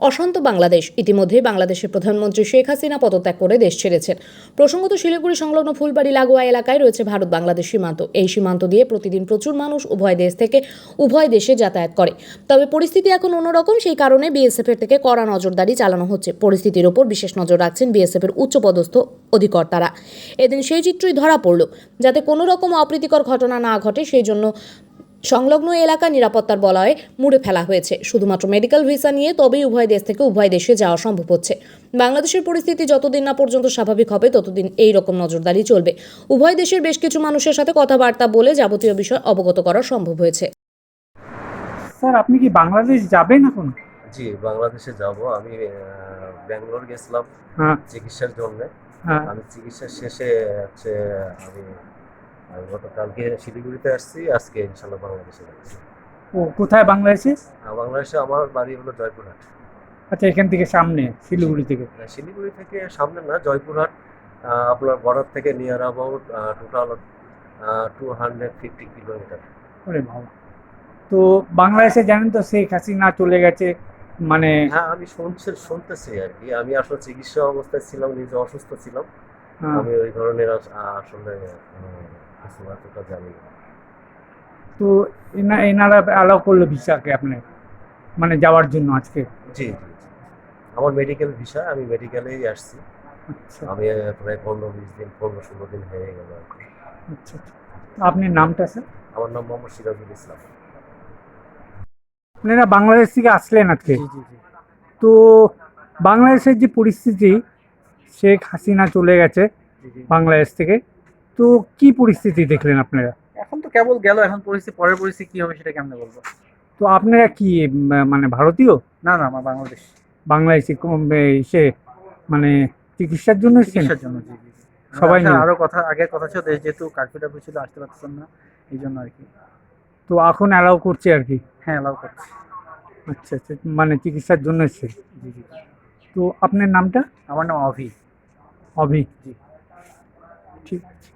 অশান্ত বাংলাদেশ। ইতিমধ্যেই বাংলাদেশের প্রধানমন্ত্রী শেখ হাসিনা পদত্যাগ করে দেশ ছেড়েছেন। প্রসঙ্গত, শিলিগুড়ি সংলগ্ন ফুলবাড়ি লাগোয়া এলাকায় রয়েছে ভারত বাংলাদেশ সীমান্ত। এই সীমান্ত দিয়ে প্রতিদিন প্রচুর মানুষ উভয় দেশ থেকে উভয় দেশে যাতায়াত করে। তবে পরিস্থিতি এখন অন্যরকম। সেই কারণে বিএসএফ এর থেকে কড়া নজরদারি চালানো হচ্ছে। পরিস্থিতির ওপর বিশেষ নজর রাখছেন বিএসএফ এর উচ্চপদস্থ অধিকর্তারা। এদিন সেই চিত্রই ধরা পড়ল। যাতে কোনো রকম অপ্রীতিকর ঘটনা না ঘটে সেই জন্য সংলগ্ন এলাকা নিরাপত্তার বলয়ে মুড়ে ফেলা হয়েছে। শুধুমাত্র মেডিকেল ভিসা নিয়ে তবেই উভয় দেশ থেকে উভয় দেশে যাওয়া সম্ভব হচ্ছে। বাংলাদেশের পরিস্থিতি যতদিন না পর্যন্ত স্বাভাবিক হবে ততদিন এই রকম নজরদারি চলবে। উভয় দেশের বেশ কিছু মানুষের সাথে কথাবার্তা বলে যাবতীয় বিষয় অবগত করা সম্ভব হয়েছে। স্যার, আপনি কি বাংলাদেশ যাবেন এখন? জি, বাংলাদেশে যাব। আমি ব্যাঙ্গালোর গেছিলাম চিকিৎসার জন্য। আমি চিকিৎসা শেষে হচ্ছে আমি গতকালকে শিলিগুড়িতে আসছি। আজকে ইনশাল্লাহ বাংলাদেশে যাচ্ছি। ও, কোথায় বাংলাদেশে? বাংলাদেশে আমার বাড়ি হলো জয়পুরহাট। আচ্ছা, এখান থেকে সামনে, শিলিগুড়ি থেকে? শিলিগুড়ি থেকে সামনে না, জয়পুরহাট আপনার বর্ডার থেকে নিয়ার অ্যাবাউট টোটাল 250 কিলোমিটার। ওরে বাবা! তো বাংলাদেশে জানেন তো শেখ হাসিনা চলে গেছে, মানে হ্যাঁ, আমি শুনতেছি আর কি। আমি আসলে চিকিৎসা অবস্থায় ছিলাম, নিজে অসুস্থ ছিলাম। আমি ওই ধরনের আসলে কিছু এতটা জানি না। তো এনারা অ্যালাউ করলো ভিসাকে আপনি, মানে যাওয়ার জন্য আজকে? জি জি জি। আমার মেডিকেল ভিসা, আমি মেডিকেলেই আসছি। আচ্ছা আমি প্রায় 15-20 দিন, 15-16 দিন হয়ে গেল আর কি। আচ্ছা। আপনার নামটা স্যার? আমার নাম মোহাম্মদ সিরাজুল ইসলাম। আপনারা বাংলাদেশ থেকে আসলেন আজকে? জি জি জি। তো বাংলাদেশের যে পরিস্থিতি, শেখ হাসিনা চলে গেছে জি জি। বাংলাদেশ থেকে, তো কি পরিস্থিতি দেখলেন আপনারা? এখন তো কেবল গেল, এখন পরিস্থিতি, পরের পরিস্থিতি কি হবে সেটা কেমনে বলবো? তো আপনারা কি মানে ভারতীয়? না না, আমার বাংলাদেশ। বাংলাদেশি সে মানে চিকিৎসার জন্য এসেছেন? চিকিৎসার জন্য, জি জি জি। সবাই আচ্ছা, মিলে? আরো কথা, আগের কথা ছিল যেহেতু কার্ফিউ টার্ফিউ ছিল, আসতে পারতেছেন না, এই জন্য আর কি। তো এখন অ্যালাউ করছে আর কি? হ্যাঁ, অ্যালাউ করছি। আচ্ছা আচ্ছা, মানে চিকিৎসার জন্য এসেছে। জি জি। তো আপনার নামটা? আমার নাম অভি। অভি? জি। ঠিক আছে।